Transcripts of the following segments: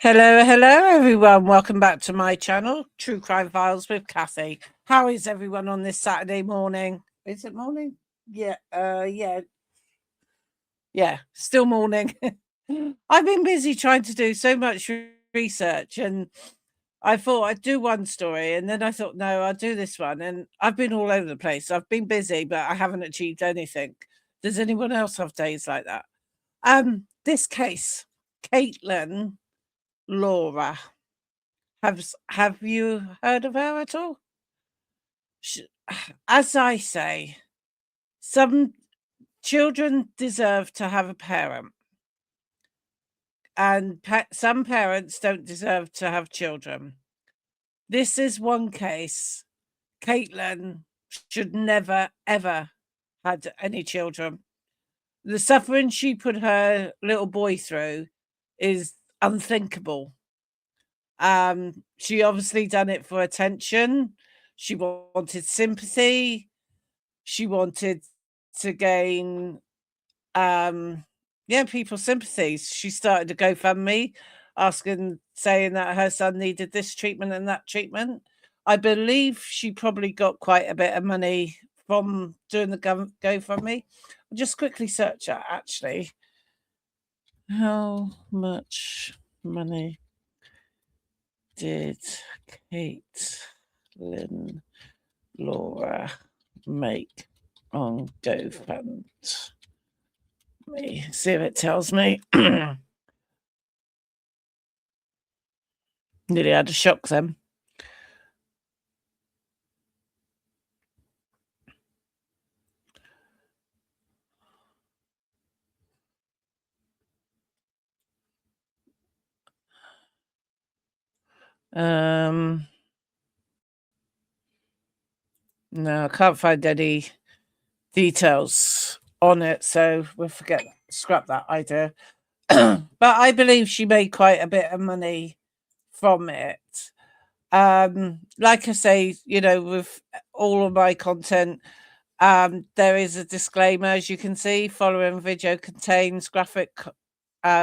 Hello, everyone. Welcome back to my channel, True Crime Files with Kathy. How is everyone on this Saturday morning? Is it morning? Yeah, still morning. I've been busy trying to do so much research, and I thought I'd do one story, and then I thought, no, I'll do this one. And I've been all over the place. I've been busy, but I haven't achieved anything. Does anyone else have days like that? This case, Kaitlyn Laura. Have you heard of her at all? Sh As I say, some children deserve to have a parent, and some parents don't deserve to have children. This is one case. Kaitlyn should never, ever had any children. The suffering she put her little boy through is unthinkable. She obviously done it for attention. She wanted sympathy. She wanted to gain, people's sympathies. She started a GoFundMe saying that her son needed this treatment and that treatment. I believe she probably got quite a bit of money from doing the GoFundMe. I'll just quickly search that, actually. How much money did Kaitlyn Laura make on GoFundMe? See if it tells me. Nearly had to shock them. No, I can't find any details on it, so we'll scrap that idea. But I believe she made quite a bit of money from it. Like I say, with all of my content, there is a disclaimer, as you can see. Following video contains graphic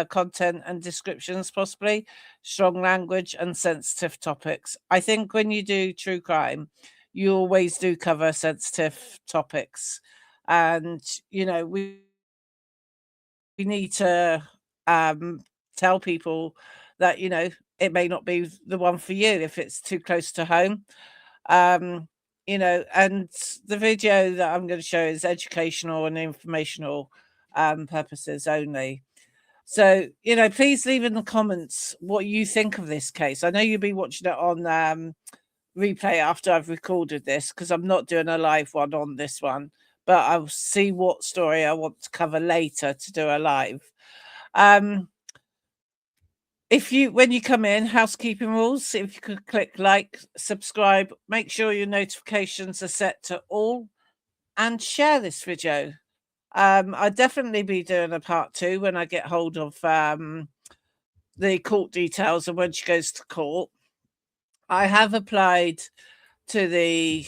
content and descriptions, possibly strong language and sensitive topics. I think when you do true crime, you always do cover sensitive topics, and we need to tell people that it may not be the one for you if it's too close to home. And the video that I'm going to show is educational and informational purposes only. So, please leave in the comments what you think of this case. I know you'll be watching it on replay after I've recorded this, because I'm not doing a live one on this one, but I'll see what story I want to cover later to do a live. When you come in, housekeeping rules, if you could click like, subscribe, make sure your notifications are set to all, and share this video. I'll definitely be doing a part 2 when I get hold of the court details and when she goes to court. I have applied to the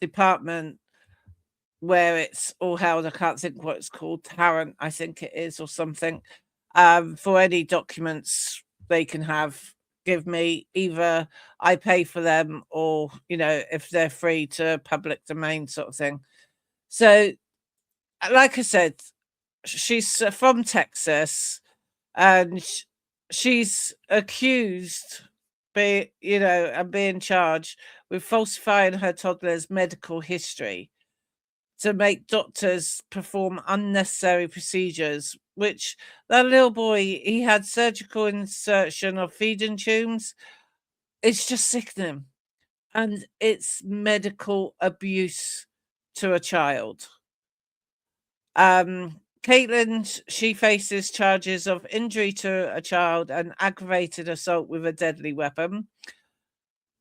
department where it's all held. I can't think what it's called, Tarrant, I think it is, or something, for any documents they can give me. Either I pay for them, or if they're free to public domain sort of thing. So, like I said, she's from Texas, and she's accused, and being charged with falsifying her toddler's medical history to make doctors perform unnecessary procedures, which that little boy, he had surgical insertion of feeding tubes. It's just sickening, and it's medical abuse to a child. Kaitlyn, she faces charges of injury to a child and aggravated assault with a deadly weapon.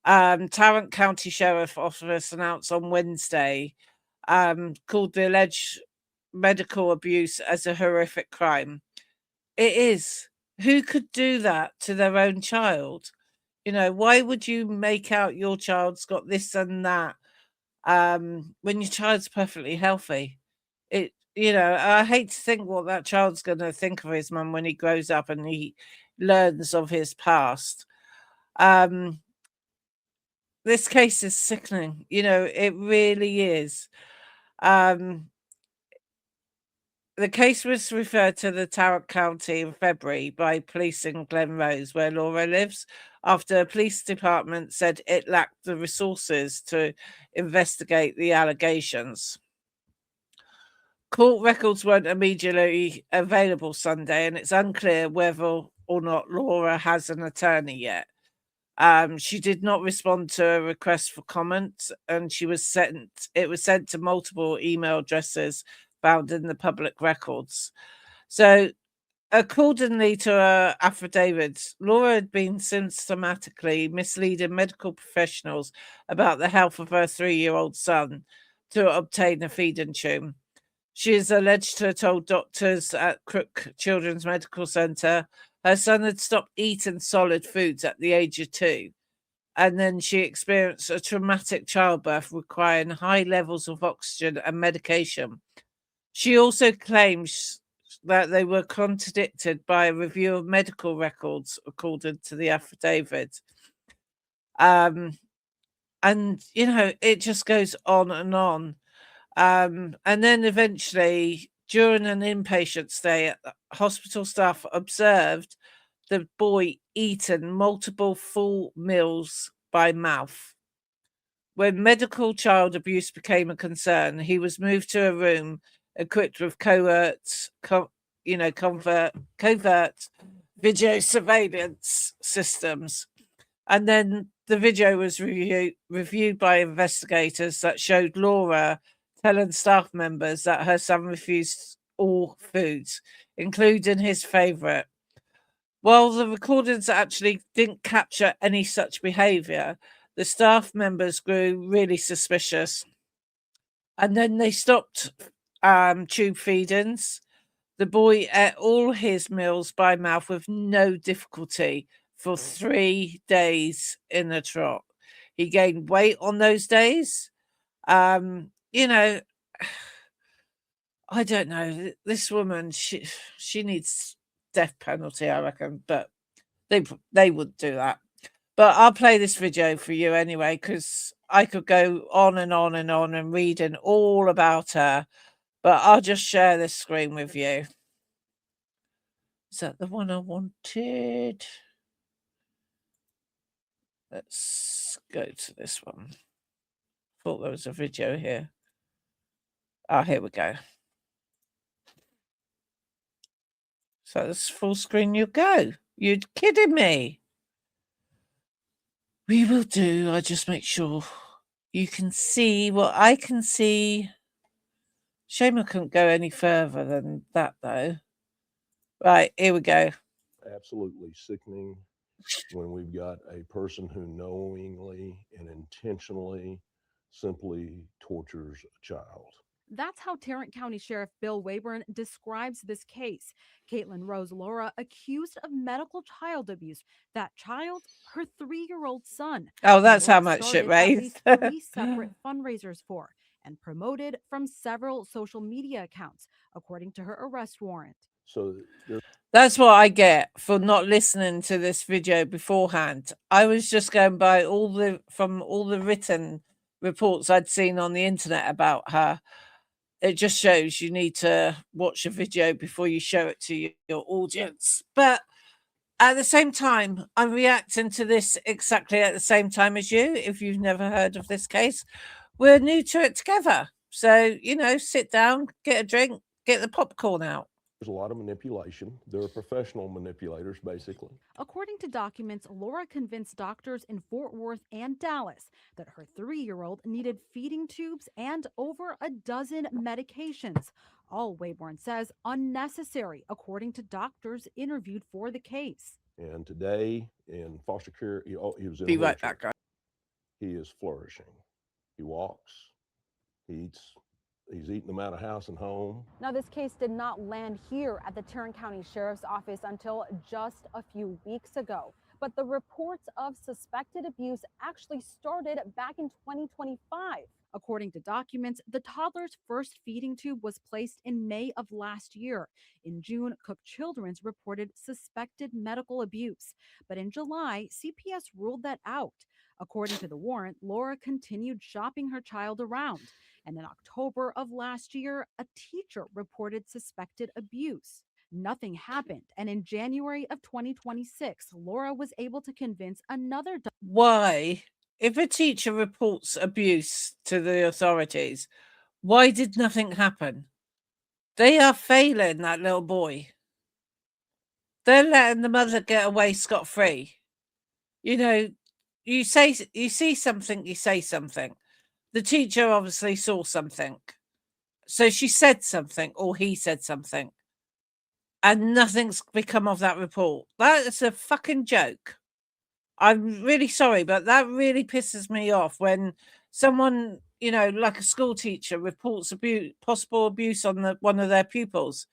Tarrant County Sheriff Office announced on Wednesday, called the alleged medical abuse as a horrific crime. It is. Who could do that to their own child? Why would you make out your child's got this and that when your child's perfectly healthy? I hate to think what that child's going to think of his mum when he grows up and he learns of his past. This case is sickening. It really is. The case was referred to the Tarrant County in February by police in Glen Rose, where Laura lives, after a police department said it lacked the resources to investigate the allegations. Court records weren't immediately available Sunday, and it's unclear whether or not Laura has an attorney yet. She did not respond to a request for comment, and it was sent to multiple email addresses found in the public records. So, accordingly to her affidavit, Laura had been systematically misleading medical professionals about the health of her 3-year-old son to obtain a feeding tube. She is alleged to have told doctors at Crook Children's Medical Centre her son had stopped eating solid foods at the age of 2, and then she experienced a traumatic childbirth requiring high levels of oxygen and medication. She also claims that they were contradicted by a review of medical records, according to the affidavit. And, it just goes on and on. And then eventually, during an inpatient stay, hospital staff observed the boy eaten multiple full meals by mouth. When medical child abuse became a concern, he was moved to a room equipped with covert video surveillance systems. And then the video was reviewed by investigators that showed Laura telling staff members that her son refused all foods, including his favourite. While the recordings actually didn't capture any such behaviour, the staff members grew really suspicious. And then they stopped tube feedings. The boy ate all his meals by mouth with no difficulty for 3 days in a trot. He gained weight on those days. You know, I don't know. This woman, she needs death penalty, I reckon, but they wouldn't do that. But I'll play this video for you anyway, because I could go on and on and on and reading all about her. But I'll just share this screen with you. Is that the one I wanted? Let's go to this one. Thought there was a video here. Ah, here we go. So this full screen you go. You're kidding me. We will do. I just make sure you can see what I can see. Shame I couldn't go any further than that, though. Right, here we go. Absolutely sickening when we've got a person who knowingly and intentionally simply tortures a child. That's how Tarrant County Sheriff Bill Wayburn describes this case. Kaitlyn Laura accused of medical child abuse. That child, her 3-year-old son. Oh, that's how much shit raised. At least 3 separate fundraisers for and promoted from several social media accounts, according to her arrest warrant. So that's what I get for not listening to this video beforehand. I was just going by all the written reports I'd seen on the internet about her. It just shows you need to watch a video before you show it to your audience. But at the same time, I'm reacting to this exactly at the same time as you. If you've never heard of this case, we're new to it together. So, sit down, get a drink, get the popcorn out. There's a lot of manipulation. There are professional manipulators, basically. According to documents, Laura convinced doctors in Fort Worth and Dallas that her 3-year-old needed feeding tubes and over a dozen medications. All, Wayburn says, unnecessary, according to doctors interviewed for the case. And today in foster care, he was in Be a right wheelchair. back. He is flourishing. He walks. He eats. He's eating them out of house and home. Now, this case did not land here at the Tarrant County Sheriff's Office until just a few weeks ago. But the reports of suspected abuse actually started back in 2025. According to documents, the toddler's first feeding tube was placed in May of last year. In June, Cook Children's reported suspected medical abuse. But in July, CPS ruled that out. According to the warrant, Laura continued shopping her child around. And in October of last year, a teacher reported suspected abuse. Nothing happened. And in January of 2026, Laura was able to convince another. Why, if a teacher reports abuse to the authorities, why did nothing happen? They are failing that little boy. They're letting the mother get away scot-free. You know, you see something, you say something. The teacher obviously saw something. So she said something, or he said something. And nothing's become of that report. That is a fucking joke. I'm really sorry, but that really pisses me off when someone, like a school teacher, reports possible abuse on one of their pupils,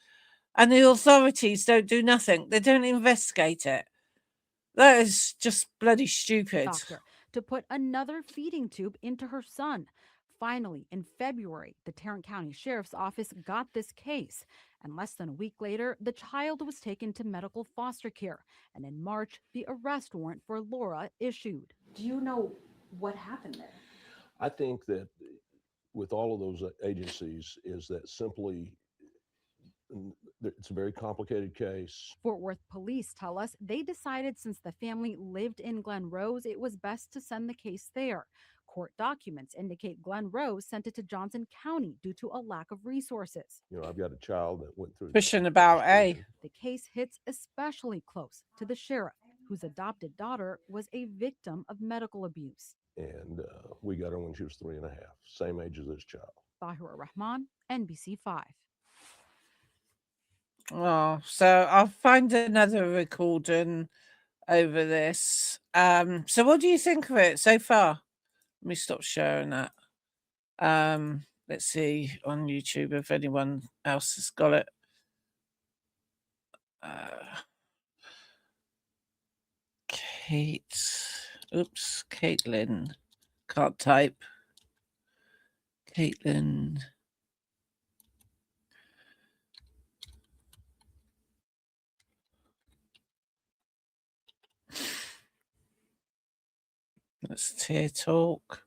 and the authorities don't do nothing. They don't investigate it. That is just bloody stupid. Doctor to put another feeding tube into her son. Finally, in February, the Tarrant County Sheriff's Office got this case, and less than a week later, the child was taken to medical foster care, and in March, the arrest warrant for Laura issued. Do you know what happened there? I think that with all of those agencies is that simply it's a very complicated case. Fort Worth police tell us they decided since the family lived in Glen Rose, it was best to send the case there. Court documents indicate Glen Rose sent it to Johnson County due to a lack of resources. I've got a child that went through pushing about, eh? The case hits especially close to the sheriff, whose adopted daughter was a victim of medical abuse. And we got her when she was 3.5, same age as this child. Bahira Rahman, NBC 5. Oh, so I'll find another recording over this. So what do you think of it so far? Let me stop sharing that. Let's see on YouTube if anyone else has got it. Kaitlyn. Can't type. Kaitlyn. Let's tear talk.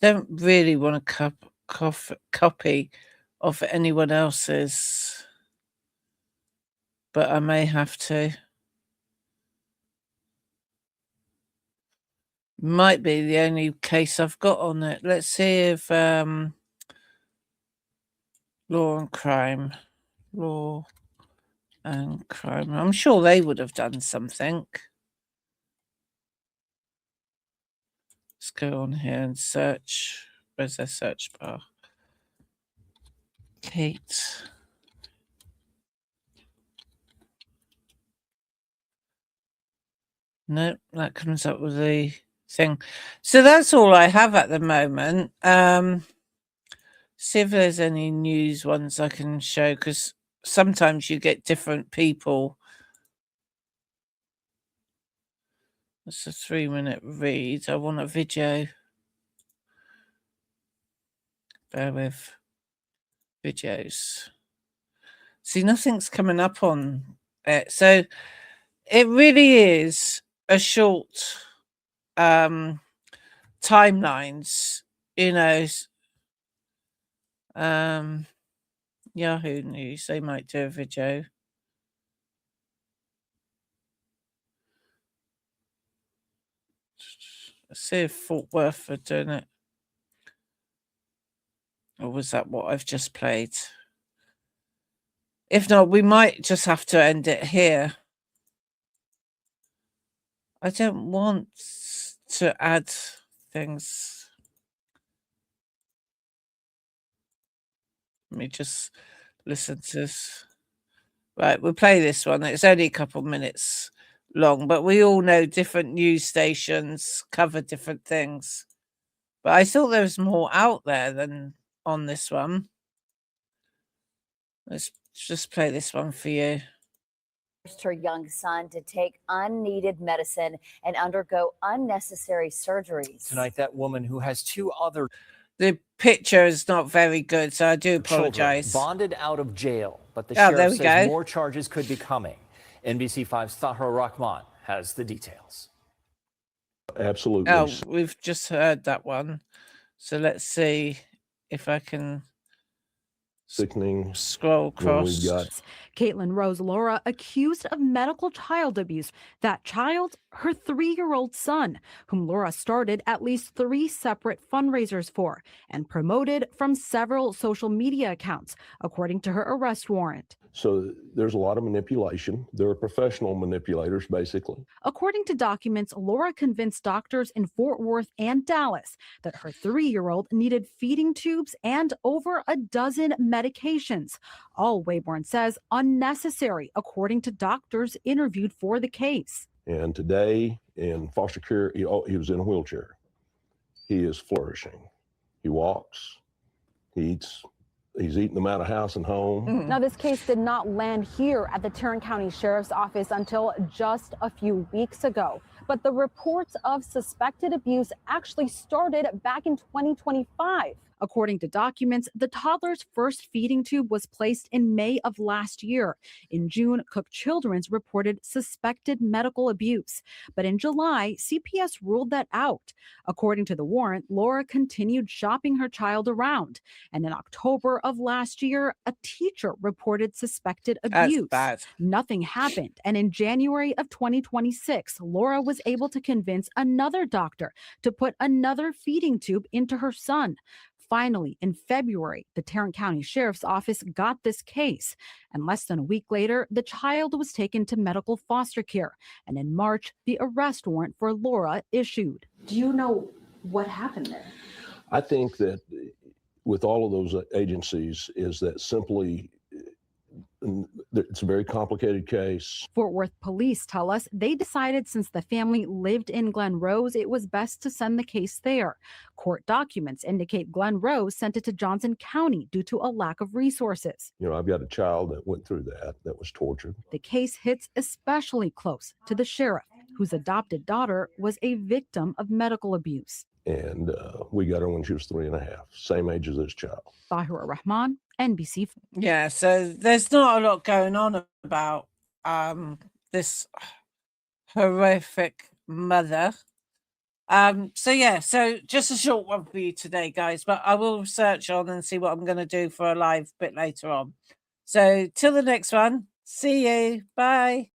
Don't really want to copy of anyone else's, but I may have to. Might be the only case I've got on it. Let's see if law and crime. Law and crime. I'm sure they would have done something. Let's go on here and search. Where's their search bar? Kate. Nope, that comes up with the thing. So that's all I have at the moment. See if there's any news ones I can show, because sometimes you get different people. It's a 3-minute read. I want a video. Bear with. Videos. See, nothing's coming up on it. So it really is a short timelines, Yahoo News, they might do a video. Let's see if Fort Worth are doing it. Or was that what I've just played? If not, we might just have to end it here. I don't want to add things. Let me just listen to this. Right, we'll play this one. It's only a couple minutes long, but we all know different news stations cover different things. But I thought there was more out there than on this one. Let's just play this one for you. her young son to take unneeded medicine and undergo unnecessary surgeries. Tonight, that woman who has 2 other The picture is not very good, so I do children apologize. bonded out of jail, but the Oh, there sheriff we says go. more charges could be coming. NBC5's Tahir Rahman has the details. Absolutely. Oh, we've just heard that one. So let's see if I can Sickening scroll when we've across. got Kaitlyn Laura accused of medical child abuse. That child, her 3-year-old son, whom Laura started at least 3 separate fundraisers for and promoted from several social media accounts, according to her arrest warrant. So there's a lot of manipulation. There are professional manipulators, basically. According to documents, Laura convinced doctors in Fort Worth and Dallas that her 3-year-old needed feeding tubes and over a dozen medications, all Wayborn says unnecessary, according to doctors interviewed for the case. And today in foster care, he was in a wheelchair. He is flourishing. He walks, he eats. He's eating them out of house and home. Now, this case did not land here at the Tarrant County Sheriff's Office until just a few weeks ago. But the reports of suspected abuse actually started back in 2025. According to documents, the toddler's first feeding tube was placed in May of last year. In June, Cook Children's reported suspected medical abuse. But in July, CPS ruled that out. According to the warrant, Laura continued shopping her child around. And in October of last year, a teacher reported suspected abuse. That's bad. Nothing happened. And in January of 2026, Laura was able to convince another doctor to put another feeding tube into her son. Finally, in February, the Tarrant County Sheriff's Office got this case, and less than a week later, the child was taken to medical foster care, and in March, the arrest warrant for Laura issued. Do you know what happened there? I think that with all of those agencies is that simply it's a very complicated case. Fort Worth police tell us they decided since the family lived in Glen Rose, it was best to send the case there. Court documents indicate Glen Rose sent it to Johnson County due to a lack of resources. You know, I've got a child that went through that was tortured. The case hits especially close to the sheriff, whose adopted daughter was a victim of medical abuse. And we got her when she was 3.5, same age as this child. Tahir Rahman, NBC. Yeah, so there's not a lot going on about this horrific mother. So just a short one for you today, guys, but I will research on and see what I'm going to do for a live bit later on. So till the next one, see you. Bye.